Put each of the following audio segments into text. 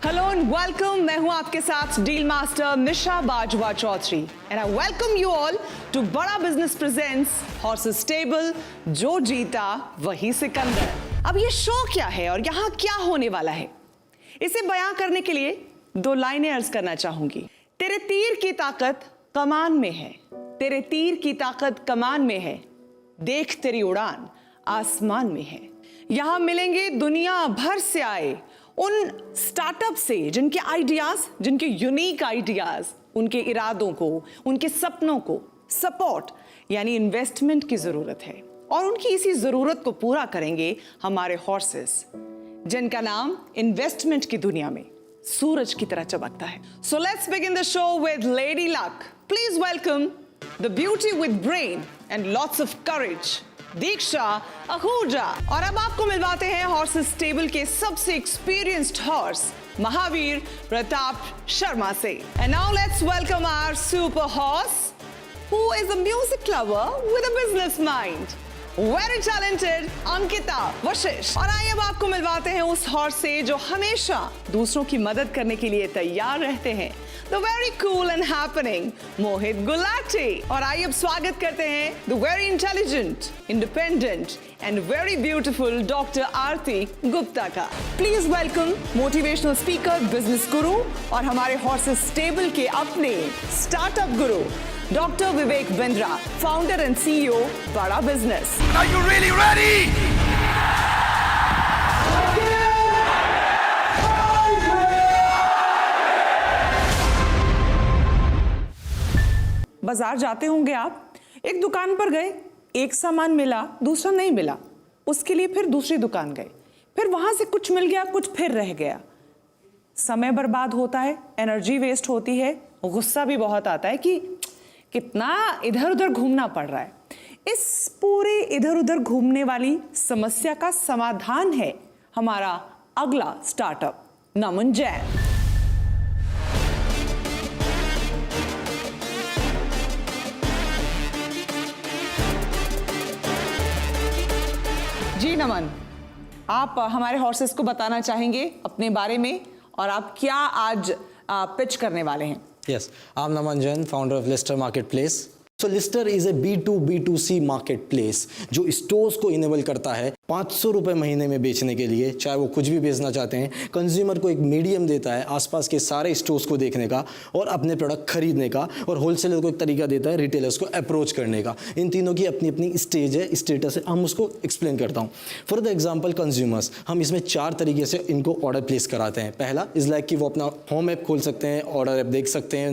Hello and welcome. मैं हूं आपके साथ deal master Nisha Bajwa Chaudhary and I welcome you all to Bada business presents horses stable, जो जीता वही सिकंदर। अब ये शो क्या है और यहाँ क्या होने वाला है, इसे बयां करने के लिए दो लाइनें अर्ज करना चाहूंगी। तेरे तीर की ताकत कमान में है, तेरे तीर की ताकत कमान में है, देख तेरी उड़ान आसमान में है। यहां मिलेंगे दुनिया भर से आए उन स्टार्टअप से जिनके आइडियाज, जिनके यूनिक आइडियाज, उनके इरादों को, उनके सपनों को सपोर्ट यानी इन्वेस्टमेंट की जरूरत है, और उनकी इसी जरूरत को पूरा करेंगे हमारे हॉर्सेस, जिनका नाम इन्वेस्टमेंट की दुनिया में सूरज की तरह चमकता है। So let's begin the show with lady luck. Please welcome the beauty with brain and lots of courage, Diksha Ahuja. और अब आपको मिलवाते हैं हॉर्सेस स्टेबल के सबसे एक्सपीरियंस्ड हॉर्स महावीर प्रताप शर्मा से। And now let's welcome our super horse who is a music lover with a business mind, very talented Ankita Vashisht. और आइए अब आपको मिलवाते हैं उस हॉर्स से जो हमेशा दूसरों की मदद करने के लिए तैयार रहते हैं, the very cool and happening Mohit Gulati. और आइए अब स्वागत करते हैं the very intelligent, independent and very beautiful doctor Aarti Gupta का। Please welcome motivational speaker, business guru और हमारे हॉर्सेस स्टेबल के अपने startup guru doctor Vivek Bindra, founder and CEO Bada Business. Are you really ready? बाजार जाते होंगे आप, एक दुकान पर गए, एक सामान मिला, दूसरा नहीं मिला, उसके लिए फिर दूसरी दुकान गए, फिर वहां से कुछ मिल गया, कुछ फिर रह गया। समय बर्बाद होता है, एनर्जी वेस्ट होती है, गुस्सा भी बहुत आता है कि कितना इधर उधर घूमना पड़ रहा है। इस पूरे इधर उधर घूमने वाली समस्या का समाधान है हमारा अगला स्टार्टअप नमन जैन। जी नमन, आप हमारे हॉर्सेस को बताना चाहेंगे अपने बारे में और आप क्या आज पिच करने वाले हैं? Yes, I'm Naman Jain, founder of Lister Marketplace. So Lister is a B2B2C marketplace जो स्टोर्स को इनेबल करता है 500 रुपये महीने में बेचने के लिए, चाहे वो कुछ भी बेचना चाहते हैं। कंज्यूमर को एक मीडियम देता है आसपास के सारे स्टोर्स को देखने का और अपने प्रोडक्ट खरीदने का, और होलसेलर को एक तरीका देता है रिटेलर्स को अप्रोच करने का। इन तीनों की अपनी अपनी स्टेज है, स्टेटस है, हम उसको एक्सप्लेन करता हूँ। फॉर द एग्जाम्पल कंज्यूमर्स, हम इसमें 4 तरीके से इनको ऑर्डर प्लेस कराते हैं। पहला इज़ लाइक कि वो अपना होम ऐप खोल सकते हैं, ऑर्डर ऐप देख सकते हैं,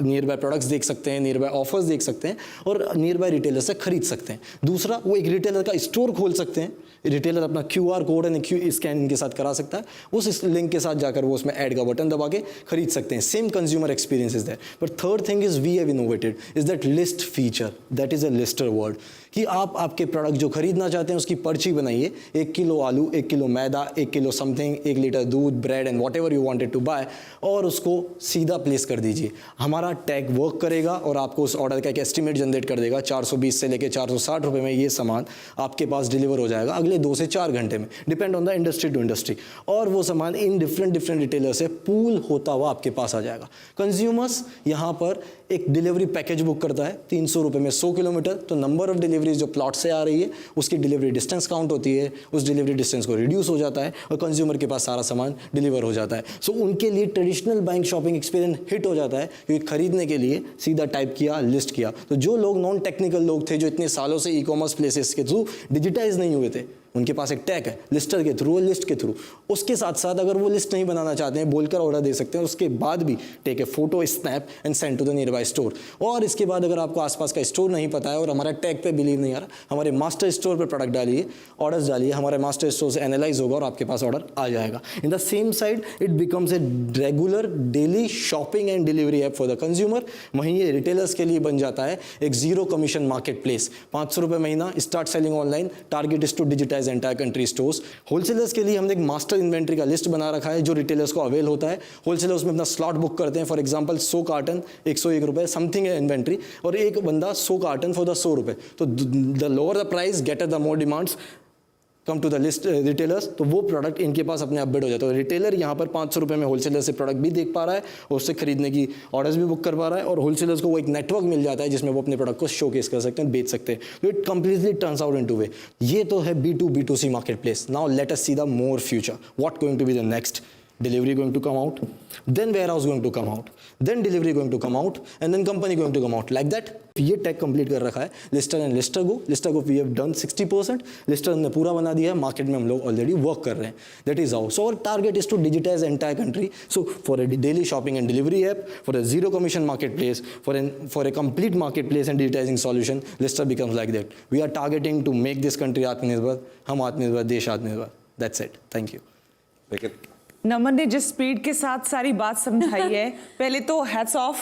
नियर बाय प्रोडक्ट्स देख सकते हैं, नियर बाय ऑफर्स देख सकते हैं और नियर बाय रिटेलर से खरीद सकते हैं। दूसरा, वो एक रिटेलर का स्टोर खोल सकते हैं, रिटेलर अपना QR कोड एंड स्कैन इनके साथ करा सकता है, उस लिंक के साथ जाकर वो उसमें ऐड का बटन दबा के खरीद सकते हैं। Same consumer experience is there. But third thing is we have innovated is that list feature, that is a Lister word, कि आप आपके प्रोडक्ट जो खरीदना चाहते हैं उसकी पर्ची बनाइए, 1 किलो आलू, 1 किलो मैदा, 1 किलो समथिंग, 1 लीटर दूध, bread and whatever you wanted to buy, और उसको सीधा प्लेस कर दीजिए। हमारा टैग वर्क करेगा और आपको उस ऑर्डर का एक एस्टिमेट जनरेट कर देगा। 420 से लेकर 460 रुपये में ये सामान आपके पास डिलीवर हो जाएगा अगले 2 से 4 घंटे में, depend on the industry to industry. और वो सामान इन डिफरेंट रिटेलर से पूल होता हुआ आपके पास आ जाएगा। कंज्यूमर्स यहाँ पर एक डिलीवरी पैकेज बुक करता है 300 रुपये में 100 किलोमीटर, तो नंबर ऑफ डिलीवरीज जो प्लॉट से आ रही है उसकी डिलीवरी डिस्टेंस काउंट होती है, उस डिलीवरी डिस्टेंस को रिड्यूस हो जाता है और कंज्यूमर के पास सारा सामान डिलीवर हो जाता है। सो उनके लिए traditional buying shopping experience hit हो जाता है, क्योंकि खरीदने के लिए सीधा टाइप किया, लिस्ट किया। तो जो लोग नॉन टेक्निकल लोग थे, जो इतने सालों से ई कॉमर्स प्लेसेस के थ्रू डिजिटाइज नहीं हुए थे, उनके पास एक टैग है लिस्टर के थ्रू, लिस्ट के थ्रू। उसके साथ साथ अगर वो लिस्ट नहीं बनाना चाहते हैं, बोलकर ऑर्डर दे सकते हैं, उसके बाद भी take a photo, snap and send to the nearby store. और इसके बाद अगर आपको आसपास का स्टोर नहीं पता है और हमारा टैग पे बिलीव नहीं आ रहा, हमारे मास्टर स्टोर पर प्रोडक्ट डालिए, ऑर्डर्स डालिए, हमारे मास्टर स्टोर से एनालाइज होगा और आपके पास ऑर्डर आ जाएगा। इन the same side it becomes a regular daily shopping and delivery app for the consumer. वहीं ये रिटेलर्स के लिए बन जाता है एक जीरो कमीशन मार्केट प्लेस। 500 रुपये महीना, start selling online, target is to digitise entire country stores. Wholesalers के लिए हमने एक मास्टर इन्वेंट्री का लिस्ट बना रखा है जो रिटेलर्स को अवेल होता है। होलसेलर्स में अपना स्लॉट बुक करते हैं, फॉर एग्जांपल 100 कार्टन 101 रुपये समथिंग है इन्वेंट्री, और एक बंदा 100 कार्टन फॉर द 100 रुपये। तो the lower the price get the more demands, come to the list retailers, तो वो प्रोडक्ट इनके पास अपने आप बिड हो जाता है। रिटेलर यहाँ पर 500 रुपये में होलसेलर से प्रोडक्ट भी देख पा रहा है और उससे खरीदने की ऑर्डर्स भी बुक कर पा रहा है, और होलसेलर्स को वो एक नेटवर्क मिल जाता है जिसमें वो अपने प्रोडक्ट को शोकेस कर सकते हैं, बेच सकते हैं। तो it completely turns out into way. ये तो है B2B2C market place. Now let us see the more future, what going to be the next. Delivery going to come out, then warehouse going to come out, then delivery going to come out, and then company going to come out, like that. ये tag complete कर रखा है Lister and Lister go we have done 60%, Lister ने पूरा बना दिया है, market में हम लोग ऑलरेडी वर्क कर रहे हैं। That is how. So our target is to digitise entire country. So for a daily shopping and delivery app, for a zero commission market place, for a complete market place and digitising solution, Lister becomes like that. We are targeting to make this country आत्मनिर्भर, हम आत्मनिर्भर, देश आत्मनिर्भर। That's it, thank you. लेकिन नमन ने जिस speed के साथ सारी बात समझाई है, पहले तो हैट्स ऑफ,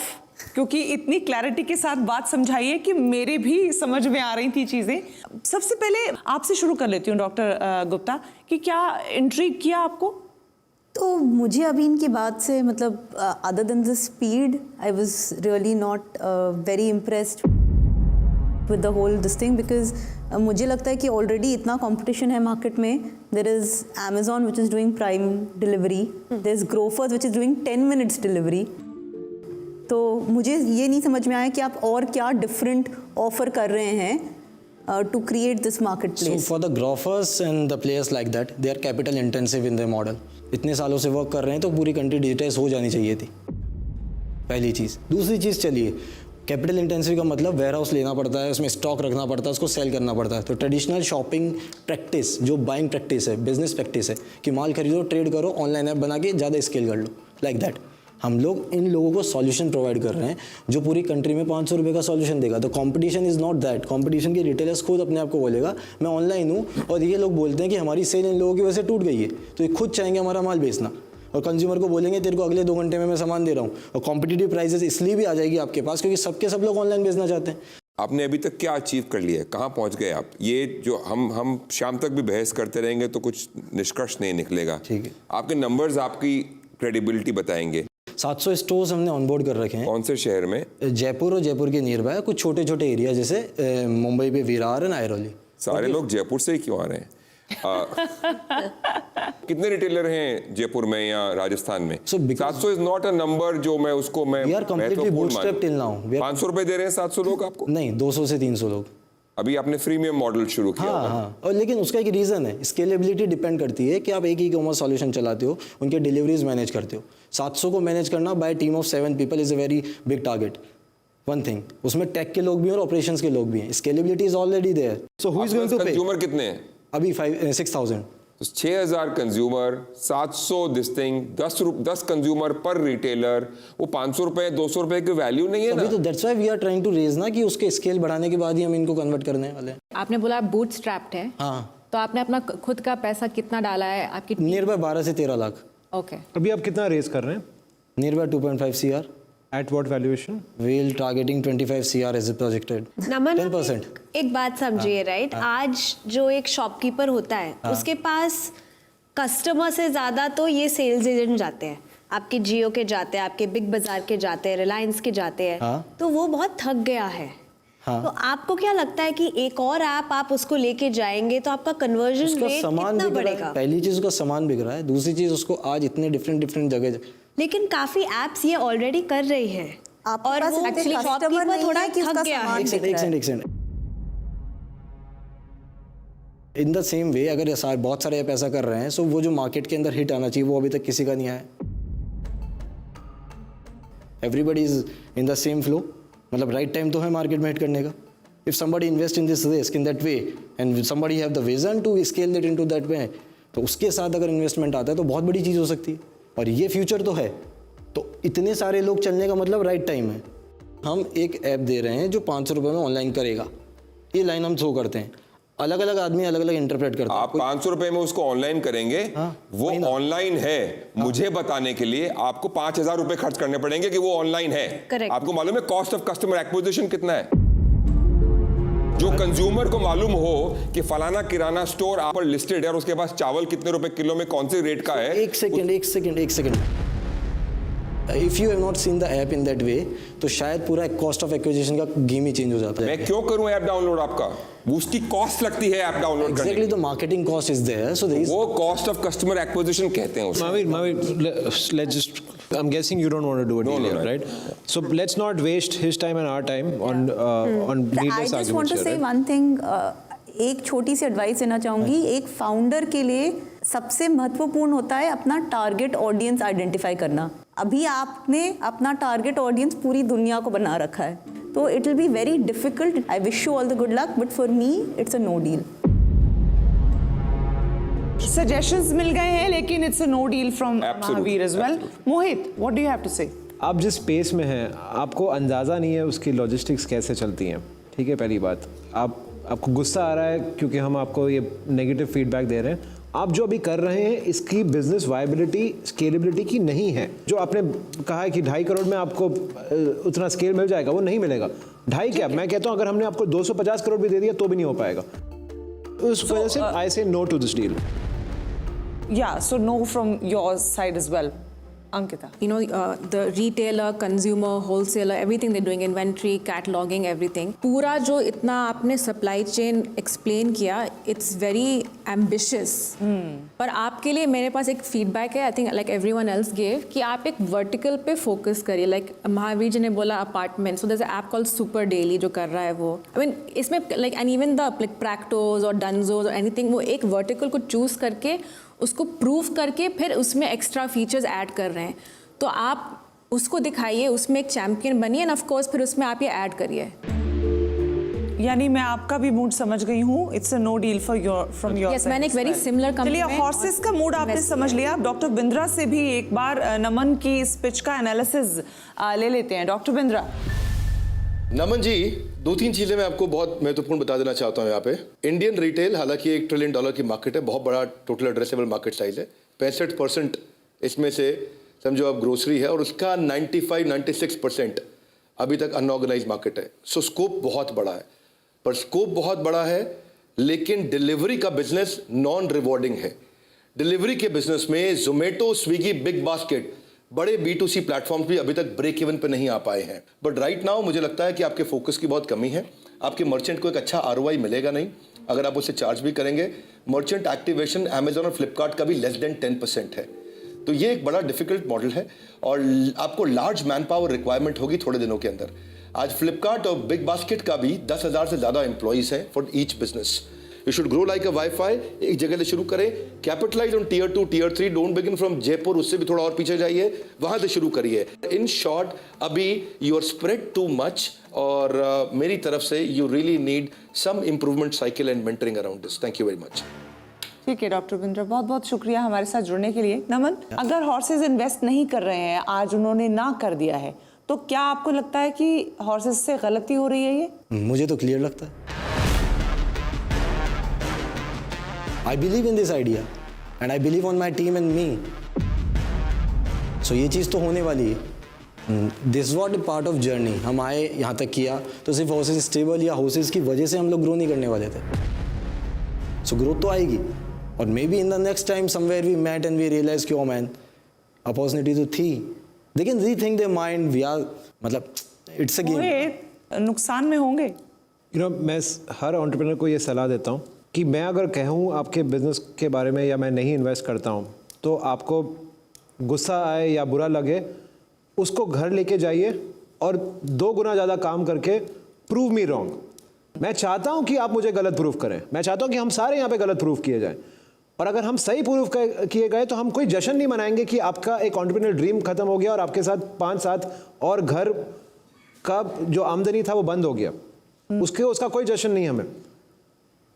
क्योंकि इतनी क्लैरिटी के साथ बात समझाई है कि मेरे भी समझ में आ रही थी चीज़ें। सबसे पहले आपसे शुरू कर लेती हूँ डॉक्टर गुप्ता, कि क्या इंट्रीग किया आपको? तो मुझे अभी इनकी बात से मतलब other than the speed, I was really not very impressed with the whole this thing, because मुझे लगता है कि ऑलरेडी इतना कंपटीशन है मार्केट में। There is Amazon which is doing prime delivery, there is Grofers which is doing 10 minutes delivery. तो मुझे ये नहीं समझ में आया कि आप और क्या डिफरेंट ऑफर कर रहे हैं to create this market place. For the Grofers and the players like that, they are capital intensive in the model. इतने सालों से वर्क कर रहे हैं तो पूरी कंट्री डिजिटाइज हो जानी चाहिए थी, पहली चीज़। दूसरी चीज़, चलिए कैपिटल इंटेंसिव का मतलब वेयर हाउस लेना पड़ता है, उसमें स्टॉक रखना पड़ता है, उसको सेल करना पड़ता है। तो ट्रेडिशनल शॉपिंग प्रैक्टिस, जो बाइंग प्रैक्टिस है, बिजनेस प्रैक्टिस है कि माल खरीदो, ट्रेड करो, ऑनलाइन ऐप बना के ज़्यादा स्केल कर लो, लाइक दैट। हम लोग इन लोगों को सॉल्यूशन प्रोवाइड कर रहे हैं जो पूरी कंट्री में 500 रुपये का सॉल्यूशन देगा। तो competition is not that. Competition के रिटेलर्स खुद अपने आप को बोलेगा मैं ऑनलाइन हूँ, और ये लोग बोलते हैं कि हमारी सेल इन लोगों की वजह से टूट गई है, तो ये खुद चाहेंगे हमारा माल बेचना, और कंज्यूमर को बोलेंगे तेरे को अगले 2 घंटे में मैं सामान दे रहा हूँ। और कॉम्पिटिटिव प्राइसेस इसलिए भी आ जाएगी आपके पास क्योंकि सब लोग ऑनलाइन बेचना चाहते हैं। आपने अभी तक क्या अचीव कर लिया है, कहाँ पहुँच गए आप? ये जो हम शाम तक भी बहस करते रहेंगे तो कुछ निष्कर्ष नहीं निकलेगा। ठीक है, आपके नंबर्स आपकी क्रेडिबिलिटी बताएंगे। 700 स्टोर्स हमने ऑनबोर्ड कर रखे हैं। कौन से शहर में? जयपुर और जयपुर के नियर बाय कुछ छोटे छोटे एरिया, जैसे मुंबई पे विरार एंड आयरोली। सारे लोग जयपुर से ही क्यों आ रहे हैं? कितने रिटेलर हैं जयपुर में या राजस्थान में? 700 इज नॉट अ नंबर जो मैं उसको मैं we are completely bootstrapped till now. 500 रुपए दे रहे हैं 700 लोग आपको? नहीं, 200 से 300 लोग। अभी आपने फ्रीमियम मॉडल शुरू किया। हाँ, और लेकिन उसका एक रीज़न है, स्केलेबिलिटी डिपेंड करती है कि आप एक ई कॉमर्स सॉल्यूशन चलाते हो, उनके डिलीवरीज मैनेज करते हो। 700 को मैनेज करना bye team of 7 people is a very big target. One thing, उसमें टेक के लोग भी हैं और ऑपरेशंस के लोग भी हैं। Scalability is already there. So who is going to pay? Consumer कितने हैं अभी? 6000। 6000 consumer, 700 this thing, 10 consumer per retailer, वो 500 रुपए 200 रुपए की वैल्यू नहीं है ना? अभी तो that's why we are trying to raise ना कि उसके स्केल बढ़ाने के बाद ही हम इनको कन्वर्ट करने वाले हैं। आपने बोला बूटस्ट्रैप्ड है, हाँ, तो आपने अपना खुद का पैसा कितना डाला है आपकी? नियर बाय 12 से 13 लाख। ओके, अभी आप कितना रेज कर रहे हैं? Near by 2.5 CR। At what valuation? we'll targeting 25 CR as projected। नमन, 10%। एक बात समझिए, राइट? आज जो एक शॉपकीपर होता है उसके पास कस्टमर से ज्यादा तो ये सेल्स एजेंट जाते हैं। आपके जियो के जाते हैं, आपके बिग बाजार के जाते हैं, रिलायंस के जाते हैं। हाँ। तो वो बहुत थक गया है। हाँ। तो आपको क्या लगता है कि एक और ऐप आप उसको लेके जाएंगे तो आपका कन्वर्जन उसका रेट सामान कितना बिक रहा है। बढ़ेगा? पहली चीज उसका सामान बिक रहा है, दूसरी चीज उसको आज इतने डिफरेंट जगह। लेकिन काफी एप्स ये ऑलरेडी कर रही है, आपके और पास वो actually customer शॉपकीपर नहीं थोड़ा है कि उसका थक गया सामान है। एक second. In the same way अगर बहुत सारे ऐप ऐसा कर रहे हैं, सो वो जो मार्केट के अंदर हिट आना चाहिए वो अभी तक किसी का नहीं आया। Everybody is in the same flow, मतलब राइट टाइम तो है मार्केट में हिट करने का। If somebody invest in this risk in that way and somebody have the vision to scale that into that way, तो उसके साथ अगर इन्वेस्टमेंट आता है तो बहुत बड़ी चीज़ हो सकती है, और ये फ्यूचर तो है। तो इतने सारे लोग चलने का मतलब राइट टाइम है। हम एक ऐप दे रहे हैं जो 500 रुपये में ऑनलाइन करेगा, ये लाइन हम थ्रो करते हैं। अलग अलग आदमी अलग अलग इंटरप्रेट करते हैं। आप 500 रुपए में उसको ऑनलाइन करेंगे। हाँ, वो ऑनलाइन है मुझे बताने के लिए आपको 5000 रुपए खर्च करने पड़ेंगे कि वो ऑनलाइन है। Correct. आपको मालूम है कॉस्ट ऑफ कस्टमर एक्विजिशन कितना है? जो कंज्यूमर को मालूम हो कि फलाना किराना स्टोर आप पर लिस्टेड है और उसके पास चावल कितने रुपए किलो में कौन से रेट का है। एक second if you have not seen the app in that way तो शायद पूरा कॉस्ट ऑफ एक्विजिशन का गेम ही चेंज हो जाता है. मैं क्यों करूं ऐप डाउनलोड आपका? उसकी कॉस्ट लगती है ऐप डाउनलोड करने Exactly, the marketing cost is there. So there is. वो कॉस्ट ऑफ कस्टमर एक्विजिशन कहते हैं उसे. Mavir, let's just. I'm guessing you don't want to do a deal here, right? So let's not waste his time and our time on I needless just want arguments to here, say right? one thing. एक छोटी सी advice देना चाहूँगी. एक founder के लिए सबसे महत्वपूर्ण होता है अपना टारगेट ऑडियंस आइडेंटिफाई करना. अभी आपने अपना टारगेट ऑडियंस पूरी दुनिया को बना रखा है, तो it will be very difficult. I wish you all the good luck, but for me it's a no deal. Suggestions मिल गए हैं, लेकिन it's a no deal from Absolutely, Mahavir as well. Mohit, what do you have to say? आप जिस space में हैं आपको अंदाज़ा नहीं है उसकी लॉजिस्टिक्स कैसे चलती हैं. ठीक है, पहली बात. आपको गुस्सा आ रहा है क्योंकि हम आपको ये नेगेटिव फीडबैक दे रहे हैं. आप जो अभी कर रहे हैं इसकी बिजनेस वायबिलिटी स्केलेबिलिटी की नहीं है. जो आपने कहा है कि 2.5 करोड़ में आपको उतना स्केल मिल जाएगा, वो नहीं मिलेगा. 2.5 क्या, मैं कहता हूँ अगर हमने आपको 250 करोड़ भी दे दिया तो भी नहीं हो पाएगा. उस वजह से I say no to this deal. Yeah, so no from your side as well. Ankita. You know, the retailer, consumer, wholesaler, everything they're doing, inventory, cataloging, everything. पूरा जो इतना आपने supply chain explain किया, it's very ambitious. पर आपके लिए मेरे पास एक feedback है, I think like everyone else gave, कि आप एक vertical पे focus करिए. Like महावीर जी ने बोला apartment, so there's an app called Super Daily जो कर रहा है वो. I mean, इसमें like and even the like Practos or Dunzos or anything, वो एक vertical को choose करके उसको प्रूव करके फिर उसमें एक्स्ट्रा फीचर्स ऐड कर रहे हैं. तो आप उसको दिखाइए, उसमें एक चैंपियन बनिए एंड ऑफ कोर्स फिर उसमें आप ये ऐड करिए. यानी मैं आपका भी मूड समझ गई हूँ. It's a no deal for your from your Yes, मैंने एक very similar company चलिए, में हॉर्सेस का मूड आपने invest समझ लिया. डॉक्टर बिंद्रा से भी एक बार नमन की इस पिच का एनालिसिस ले लेते हैं. डॉक्टर बिंद्रा. नमन जी, 2-3 चीज़ें मैं आपको बहुत महत्वपूर्ण बता देना चाहता हूँ यहाँ पे. इंडियन रिटेल हालांकि $1 ट्रिलियन की मार्केट है, बहुत बड़ा टोटल एड्रेसेबल मार्केट साइज है. 65% इसमें से समझो आप ग्रोसरी है और उसका 95-96% अभी तक अनऑर्गेनाइज मार्केट है. सो स्कोप बहुत बड़ा है, पर स्कोप बहुत बड़ा है लेकिन डिलीवरी का बिजनेस नॉन रिवॉर्डिंग है. डिलीवरी के बिजनेस में जोमेटो, स्विगी, बिग बास्केट, बड़े B2C प्लेटफॉर्म्स भी अभी तक ब्रेक इवन पे नहीं आ पाए हैं. बट राइट नाउ मुझे लगता है कि आपके फोकस की बहुत कमी है. आपके मर्चेंट को एक अच्छा ROI मिलेगा नहीं अगर आप उसे चार्ज भी करेंगे. मर्चेंट एक्टिवेशन अमेजॉन और फ्लिपकार्ट का भी लेस देन 10% है. तो ये एक बड़ा डिफिकल्ट मॉडल है और आपको लार्ज मैन पावर रिक्वायरमेंट होगी थोड़े दिनों के अंदर. आज फ्लिपकार्ट और बिग बास्केट का भी 10,000 से ज़्यादा एम्प्लॉइज हैं for each business. You should grow like a Wi-Fi. एक जगह से शुरू करें. Capitalize on tier 2, tier 3. Don't begin from Jaipur. उससे भी थोड़ा और पीछे जाइए, वहाँ से शुरू करिए. In short, अभी you are spread too much और मेरी तरफ से you really need some improvement cycle and mentoring around this. Thank you very much. ठीक है डॉक्टर बिंद्रा, बहुत बहुत शुक्रिया हमारे साथ जुड़ने के लिए. नमन, अगर हॉर्सेस इन्वेस्ट नहीं कर रहे हैं, आज उन्होंने ना कर दिया है, तो क्या आपको लगता है कि हॉर्सेस से गलती हो रही है? ये मुझे तो क्लियर लगता है. I believe in this idea and I believe on my team and me. So ये चीज़ तो होने वाली है. This was a part of journey. हम आए यहाँ तक किया तो सिर्फ हॉर्सेस स्टेबल या हॉर्सेस की वजह से हम लोग ग्रो नहीं करने वाले थे. So ग्रोथ तो आएगी और maybe in the next time somewhere we met and we realise कि ओ मैन अपॉर्चुनिटी तो थी. They can rethink their mind. We are मतलब इट्स अ गेम. नुकसान में होंगे. यू नो, मैं हर एंटरप्रेन्योर को ये सलाह देता हूँ कि मैं अगर कहूँ आपके बिजनेस के बारे में या मैं नहीं इन्वेस्ट करता हूँ तो आपको गुस्सा आए या बुरा लगे, उसको घर लेके जाइए और 2 गुना ज़्यादा काम करके प्रूव मी रॉन्ग. मैं चाहता हूँ कि आप मुझे गलत प्रूव करें. मैं चाहता हूँ कि हम सारे यहाँ पे गलत प्रूव किए जाएं. और अगर हम सही प्रूव किए गए तो हम कोई जश्न नहीं मनाएंगे कि आपका एक एंटरप्रेन्योर ड्रीम खत्म हो गया और आपके साथ 5-7 और घर का जो आमदनी था वो बंद हो गया. उसका कोई जश्न नहीं हमें.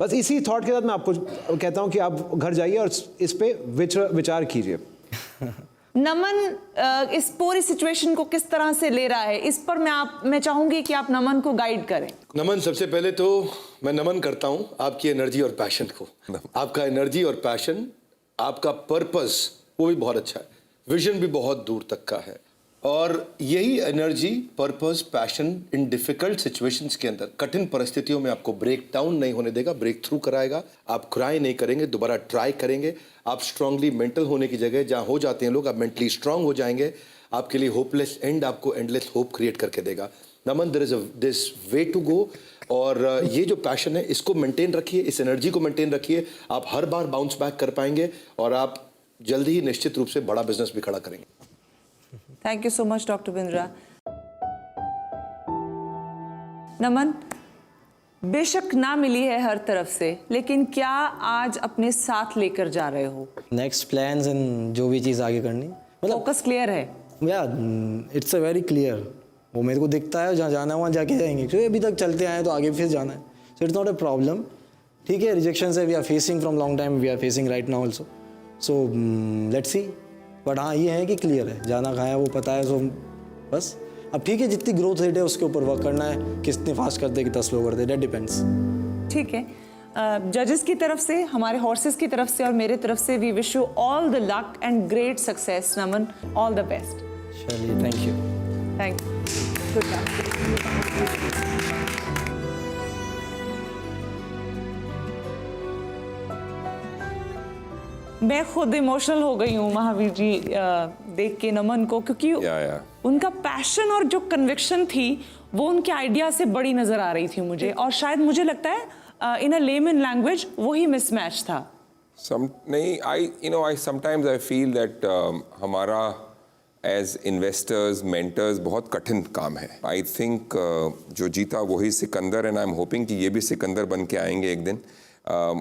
बस इसी थॉट के साथ मैं आपको कहता हूं कि आप घर जाइए और इस पे विचार कीजिए. नमन इस पूरी सिचुएशन को किस तरह से ले रहा है, इस पर मैं चाहूंगी कि आप नमन को गाइड करें. नमन, सबसे पहले तो मैं नमन करता हूं आपकी एनर्जी और पैशन को. आपका एनर्जी और पैशन, आपका पर्पस वो भी बहुत अच्छा है. विजन भी बहुत दूर तक का है और यही energy, purpose, passion in difficult situations के अंदर, कठिन परिस्थितियों में आपको ब्रेक डाउन नहीं होने देगा, ब्रेक थ्रू कराएगा. आप क्राई नहीं करेंगे, दोबारा ट्राई करेंगे. आप स्ट्रांगली मेंटल होने की जगह जहां हो जाते हैं लोग, आप मेंटली स्ट्रांग हो जाएंगे. आपके लिए होपलेस एंड आपको एंडलेस होप क्रिएट करके देगा। Naman, there is this way to go, और ये जो पैशन है इसको मेंटेन रखिए, इस एनर्जी को मेंटेन रखिए, आप हर बार बाउंस बैक कर पाएंगे और आप जल्दी ही निश्चित रूप से बड़ा बिजनेस भी खड़ा करेंगे। Thank you so much doctor Bindra. Naman, बेशक ना मिली है हर तरफ से, लेकिन क्या आज अपने साथ लेकर जा रहे हो? नेक्स्ट प्लान्स एंड जो भी चीज़ आगे करनी, मतलब फोकस क्लियर है? या इट्स अ वेरी क्लियर, वो मेरे को दिखता है जहाँ जाना है वहाँ जाके जाएंगे, क्योंकि अभी तक चलते आए तो आगे फिर जाना है। So it's not a problem. ठीक है, रिजेक्शन है we are facing from long time, we are facing right now also, so let's see. But हाँ, ये है कि क्लियर है, जाना कहाँ है वो पता है, सो बस अब ठीक है, जितनी ग्रोथ रेट है उसके ऊपर वर्क करना है, कितने फास्ट करते कितना स्लो करते, दैट डिपेंड्स। ठीक है, जजेस की तरफ से, हमारे हॉर्सेस की तरफ से और मेरे तरफ से we wish you all the luck and great success Naman, all the best. चलिए, thank you. Thank you, good luck. मैं खुद इमोशनल हो गई हूँ महावीर जी देख के नमन को, क्योंकि उनका पैशन और जो कन्विक्शन थी वो उनके आइडिया से बड़ी नजर आ रही थी मुझे, और शायद मुझे लगता है इन अ लेमन लैंग्वेज वही मिसमैच था। नहीं, I sometimes I feel that हमारा एज इन्वेस्टर्स मेंटर्स बहुत कठिन काम है। आई थिंक जो जीता वही Sikandar, and I am hoping कि ये भी सिकंदर बन के आएंगे एक दिन।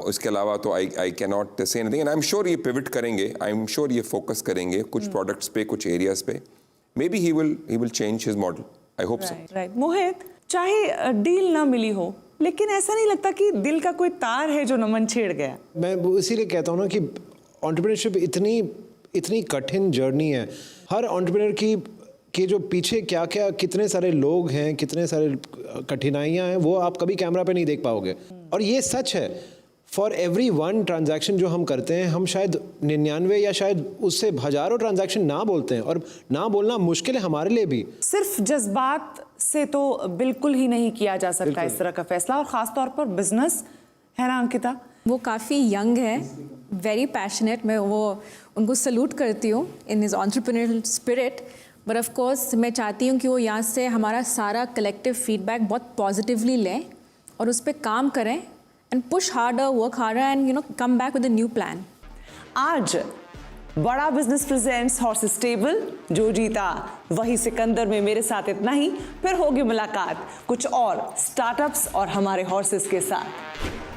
उसके अलावा तो I can not say anything, and I am sure ये पिवट करेंगे, आई एम श्योर ये फोकस करेंगे कुछ प्रोडक्ट्स पे, कुछ एरियाज पे। May be he will change his model, I hope so. Right Mohit, चाहे डील ना मिली हो, लेकिन ऐसा नहीं लगता कि दिल का कोई तार है जो नमन छेड़ गया? मैं इसीलिए कहता हूँ ना कि एंटरप्रेन्योरशिप इतनी कठिन जर्नी है। हर एंटरप्रेन्योर की जो पीछे क्या क्या कितने सारे लोग हैं, कितने सारे कठिनाइयाँ हैं, वो आप कभी कैमरा पे नहीं देख पाओगे। और ये सच है, फॉर एवरी वन ट्रांजैक्शन जो हम करते हैं, हम शायद 99 या शायद उससे हज़ारों ट्रांजैक्शन ना बोलते हैं, और ना बोलना मुश्किल है हमारे लिए भी। सिर्फ जज्बात से तो बिल्कुल ही नहीं किया जा सकता इस तरह का फैसला, और ख़ास तौर पर बिजनेस, है ना अंकिता? वो काफ़ी यंग है, वेरी पैशनेट, मैं वो उनको सल्यूट करती हूँ in his entrepreneurial spirit. But of course मैं चाहती हूँ कि वो यहाँ से हमारा सारा कलेक्टिव फीडबैक बहुत पॉजिटिवली लें और उस पर काम करें, and push harder, work harder, and come back with a new plan. आज बड़ा बिजनेस प्रेजेंट्स हॉर्सेस स्टेबल, जो जीता वही सिकंदर में मेरे साथ इतना ही। फिर होगी मुलाकात कुछ और स्टार्टअप्स और हमारे हॉर्सेस के साथ।